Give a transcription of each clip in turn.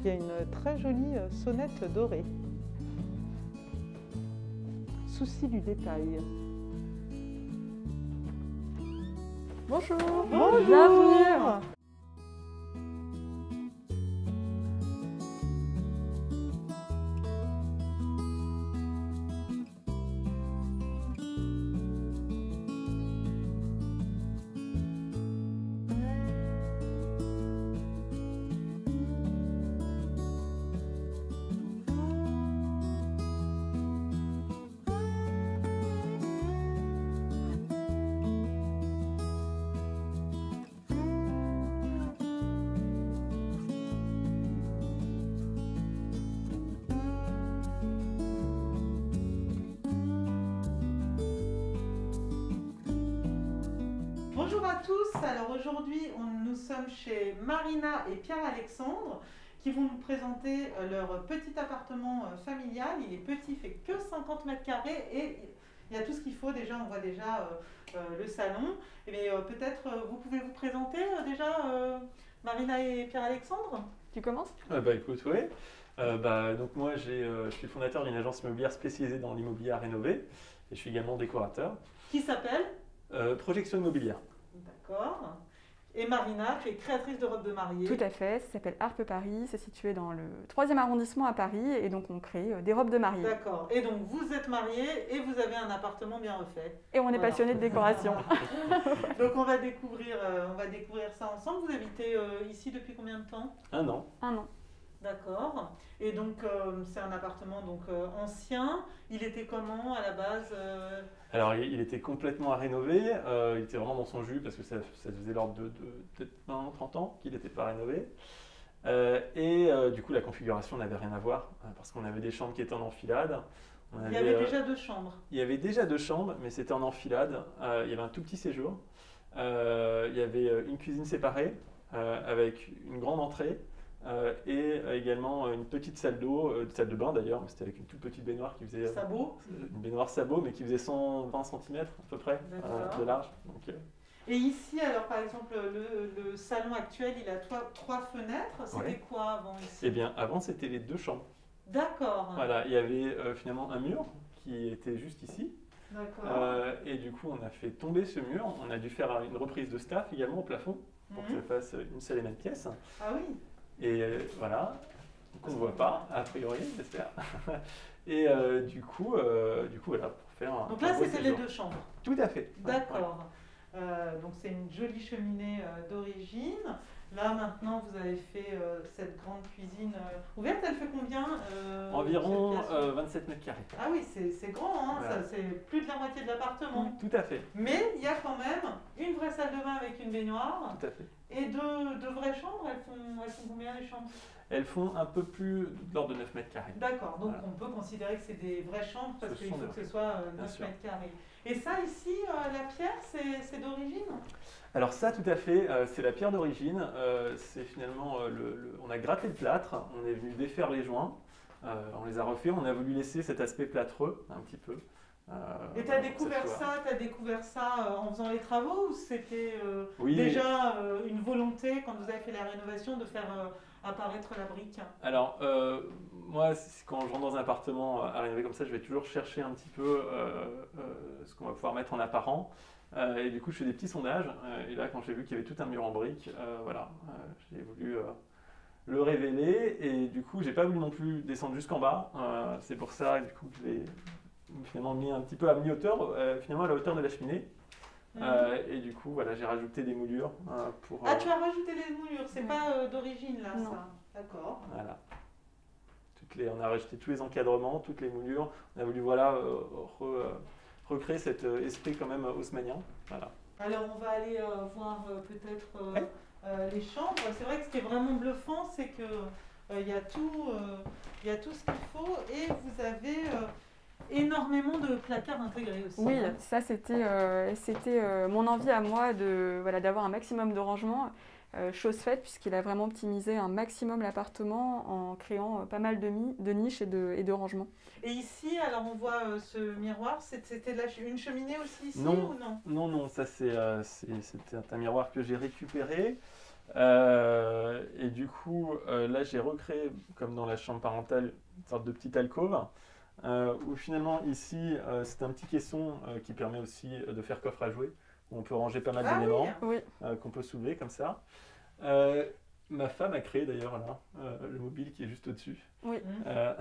y a une très jolie sonnette dorée. Souci du détail. Bonjour. Bonjour. Bienvenue. Bonjour à tous, alors aujourd'hui nous sommes chez Marina et Pierre-Alexandre qui vont nous présenter leur petit appartement familial. Il est petit, il fait que 50 mètres carrés et il y a tout ce qu'il faut déjà, on voit déjà le salon. Mais peut-être vous pouvez vous présenter déjà Marina et Pierre-Alexandre? Tu commences? Écoute, oui. Donc moi je suis fondateur d'une agence immobilière spécialisée dans l'immobilier à rénover et je suis également décorateur. Qui s'appelle? Projection immobilière. D'accord. Et Marina, tu es créatrice de robes de mariée. Tout à fait, ça s'appelle Harpe Paris, c'est situé dans le 3e arrondissement à Paris et donc on crée des robes de mariée. D'accord. Et donc vous êtes mariée et vous avez un appartement bien refait. Et on est passionné de décoration. Donc on va découvrir ça ensemble. Vous habitez ici depuis combien de temps? 1 an. 1 an. D'accord. Et donc c'est un appartement ancien. Il était comment à la base? Alors il était complètement à rénover, il était vraiment dans son jus parce que ça faisait l'ordre de peut-être 20-30 ans qu'il n'était pas rénové. Du coup la configuration n'avait rien à voir parce qu'on avait des chambres qui étaient en enfilade. Il y avait déjà 2 chambres. Il y avait déjà 2 chambres mais c'était en enfilade. Il y avait un tout petit séjour. Il y avait une cuisine séparée avec une grande entrée. Et également une petite salle d'eau, salle de bain d'ailleurs, mais c'était avec une toute petite baignoire qui faisait... Sabot. Une baignoire sabot, mais qui faisait 120 cm à peu près de large. Donc, Et ici, alors par exemple, le salon actuel, il a 3 fenêtres. C'était ouais. quoi avant ici? Eh bien, avant, c'était les 2 chambres. D'accord. Voilà, il y avait finalement un mur qui était juste ici. D'accord. Et du coup, on a fait tomber ce mur. On a dû faire une reprise de staff également au plafond pour que ça fasse une seule et même pièce. Ah oui. Et voilà, qu'on ne voit pas, a priori, j'espère. Et du coup, voilà, pour faire un... Donc là, c'était les 2 chambres. Tout à fait. D'accord. Donc c'est une jolie cheminée d'origine. Là, maintenant, vous avez fait cette grande cuisine ouverte. Elle fait combien Environ 27 mètres carrés. Ah oui, c'est grand, hein, Voilà. c'est plus de la moitié de l'appartement. Tout à fait. Mais il y a quand même une vraie salle de bain avec une baignoire. Tout à fait. Et deux vraies chambres, elles font combien les chambres? Elles font un peu plus de l'ordre de 9 mètres carrés. D'accord, donc voilà. On peut considérer que c'est des vraies chambres parce qu'il faut que ce soit 9 mètres carrés. Et ça ici, la pierre, c'est d'origine? Alors ça, tout à fait, c'est la pierre d'origine. C'est finalement, on a gratté le plâtre, on est venu défaire les joints, on les a refaits, on a voulu laisser cet aspect plâtreux un petit peu. Et tu as découvert ça en faisant les travaux ou c'était oui, déjà une volonté quand vous avez fait la rénovation de faire apparaître la brique? Alors moi quand je rentre dans un appartement à rénover comme ça, je vais toujours chercher un petit peu ce qu'on va pouvoir mettre en apparent. Et du coup je fais des petits sondages et là quand j'ai vu qu'il y avait tout un mur en briques, voilà, j'ai voulu le révéler et du coup j'ai pas voulu non plus descendre jusqu'en bas. C'est pour ça du coup que je l'ai finalement mis un petit peu à mi-hauteur, finalement à la hauteur de la cheminée. Et du coup, voilà, j'ai rajouté des moulures pour... Ah, tu as rajouté les moulures, c'est pas d'origine là, non. ça? D'accord. Voilà. On a rajouté tous les encadrements, toutes les moulures. On a voulu, voilà, recréer cet esprit quand même haussmannien. Voilà. Alors, on va aller voir peut-être les chambres. C'est vrai que ce qui est vraiment bluffant, c'est que il y a tout ce qu'il faut et vous avez... énormément de placards intégrés aussi. Oui, ça c'était mon envie à moi d'avoir un maximum de rangement. Chose faite puisqu'il a vraiment optimisé un maximum l'appartement en créant pas mal de niches et de rangements. Et ici, alors on voit ce miroir, c'était une cheminée aussi ici Non. ou non? Non, ça c'était un miroir que j'ai récupéré. Et du coup, là, j'ai recréé, comme dans la chambre parentale, une sorte de petite alcôve, où finalement, ici, c'est un petit caisson qui permet aussi de faire coffre à jouets, où on peut ranger pas mal Ah d'éléments Oui, qu'on peut soulever comme ça. Euh, Ma femme a créé d'ailleurs là, le mobile qui est juste au-dessus, oui. euh,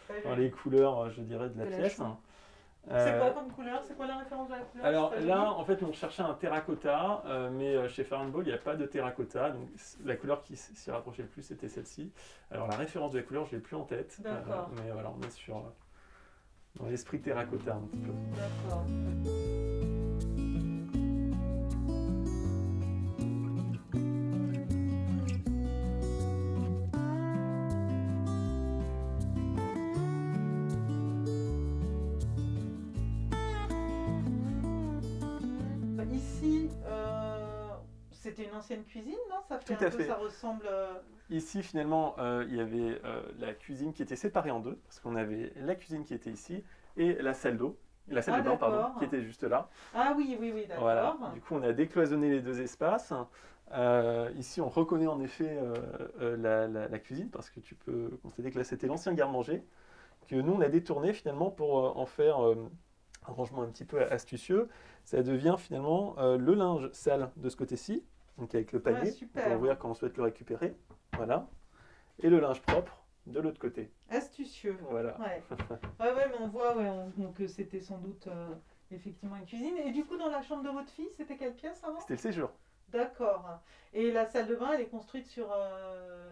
Très dans joli. les couleurs, je dirais, de la De la pièce. chambre. C'est quoi Euh, comme couleur? C'est quoi la référence de la couleur? Alors C'est très là, joli. en fait, on cherchait un terracotta, mais chez Farnball, il n'y a pas de terracotta. Donc la couleur qui s'y rapprochait le plus, c'était celle-ci. Alors la référence de la couleur, je ne l'ai plus en tête. D'accord. Mais voilà, on est sur dans l'esprit terracotta un petit peu. D'accord. Ici, c'était une ancienne cuisine, non? Ça fait Tout un à peu, fait. ça ressemble. Ici, finalement, il y avait la cuisine qui était séparée en deux, parce qu'on avait la cuisine qui était ici et la salle d'eau, la salle Ah, de bain, pardon, d'accord. qui était juste là. Ah oui, oui, oui, d'accord. Voilà. Du coup, on a décloisonné les deux espaces. Ici, on reconnaît en effet la cuisine, parce que tu peux constater que là, c'était l'ancien garde-manger, que nous, on a détourné finalement pour en faire un rangement un petit peu astucieux. Ça devient finalement le linge sale de ce côté-ci, donc avec le Ouais, panier, on super. peut ouvrir quand on souhaite le récupérer. Voilà. Et le linge propre de l'autre côté. Astucieux. Voilà. Ouais. Ouais, mais on voit que c'était sans doute effectivement une cuisine. Et du coup, dans la chambre de votre fille, c'était quelle pièce avant? C'était le séjour. D'accord. Et la salle de bain, elle est construite sur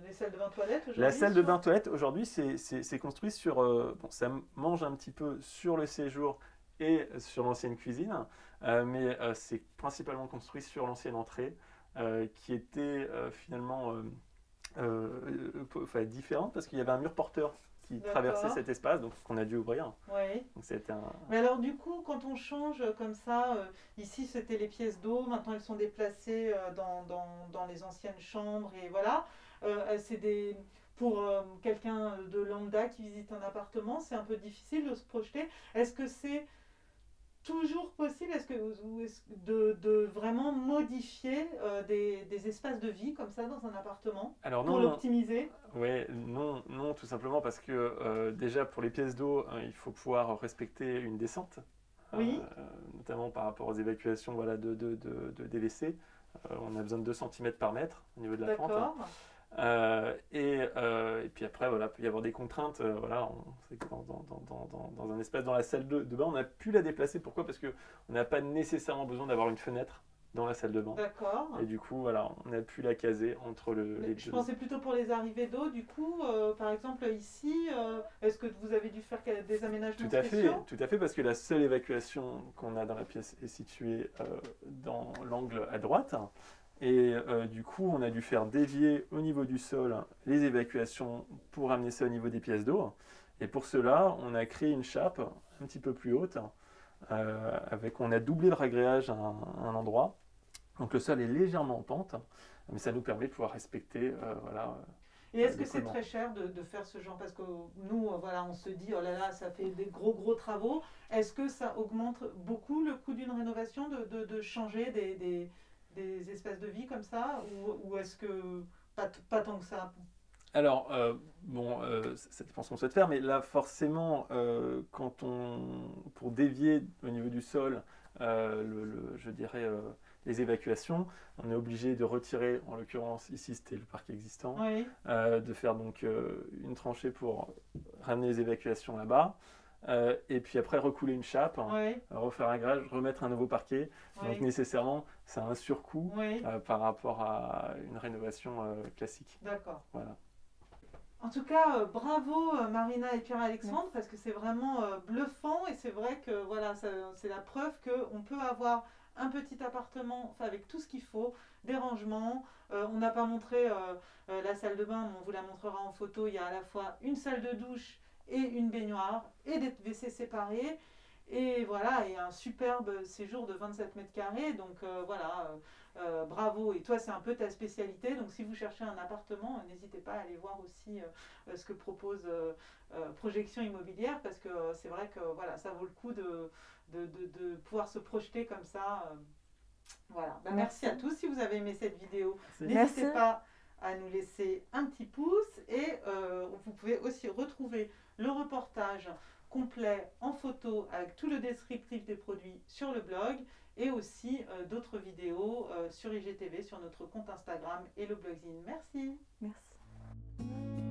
les salles de bain toilettes aujourd'hui? La salle de bain toilette, aujourd'hui, c'est construit sur... bon, ça mange un petit peu sur le séjour et sur l'ancienne cuisine, mais c'est principalement construit sur l'ancienne entrée, qui était finalement enfin, différente parce qu'il y avait un mur porteur qui traversait D'accord. cet espace, donc qu'on a dû ouvrir. Oui. Donc c'était un... Mais alors du coup, quand on change comme ça, ici c'était les pièces d'eau, maintenant elles sont déplacées dans les anciennes chambres et voilà. C'est des... Pour quelqu'un de lambda qui visite un appartement, c'est un peu difficile de se projeter. Est-ce que c'est toujours possible de vraiment modifier des espaces de vie comme ça dans un appartement Alors pour non, l'optimiser? ouais, non, non, tout simplement parce que déjà pour les pièces d'eau, il faut pouvoir respecter une descente, Oui. notamment par rapport aux évacuations voilà, des WC. On a besoin de 2 cm par mètre au niveau de la fente. D'accord. Et puis après, voilà, il peut y avoir des contraintes. Voilà, on sait que dans un espace, dans la salle de bain, on a pu la déplacer. Pourquoi? Parce qu'on n'a pas nécessairement besoin d'avoir une fenêtre dans la salle de bain. D'accord. Et du coup, voilà, on a pu la caser entre les Je deux. pensais plutôt pour les arrivées d'eau, du coup, par exemple ici, est-ce que vous avez dû faire des aménagements spéciaux? Tout à fait, parce que la seule évacuation qu'on a dans la pièce est située dans l'angle à droite. Et du coup, on a dû faire dévier au niveau du sol les évacuations pour amener ça au niveau des pièces d'eau. Et pour cela, on a créé une chape un petit peu plus haute, on a doublé le ragréage à un endroit. Donc le sol est légèrement en pente, mais ça nous permet de pouvoir respecter voilà, Et est-ce que c'est l'écoulement. très cher de faire ce genre? Parce que nous, voilà, on se dit, oh là là, ça fait des gros travaux. Est-ce que ça augmente beaucoup le coût d'une rénovation de changer des espaces de vie comme ça? Ou est-ce que pas tant que ça? Alors, bon, ça dépend ce qu'on souhaite faire, mais là, forcément, pour dévier au niveau du sol, je dirais, les évacuations, on est obligé de retirer, en l'occurrence, ici, c'était le parc existant, Oui, de faire donc une tranchée pour ramener les évacuations là-bas, et puis après recouler une chape, oui, refaire un grage, remettre un nouveau parquet. Donc oui, nécessairement, c'est un surcoût oui, par rapport à une rénovation classique. d'accord. Voilà. En tout cas, bravo Marina et Pierre-Alexandre, parce que c'est vraiment bluffant et c'est vrai que voilà, c'est la preuve qu'on peut avoir un petit appartement enfin, avec tout ce qu'il faut, des rangements. On n'a pas montré la salle de bain, mais on vous la montrera en photo. Il y a à la fois une salle de douche et une baignoire et des WC séparés. Et voilà, et un superbe séjour de 27 mètres carrés. Donc voilà, bravo. Et toi, c'est un peu ta spécialité. Donc si vous cherchez un appartement, n'hésitez pas à aller voir aussi ce que propose Projection Immobilière. Parce que c'est vrai que voilà, ça vaut le coup de pouvoir se projeter comme ça Voilà. Merci à tous. Si vous avez aimé cette vidéo, Merci. n'hésitez pas à nous laisser un petit pouce et vous pouvez aussi retrouver le reportage complet en photo avec tout le descriptif des produits sur le blog et aussi d'autres vidéos sur IGTV, sur notre compte Instagram et le blogzine. Merci. Merci.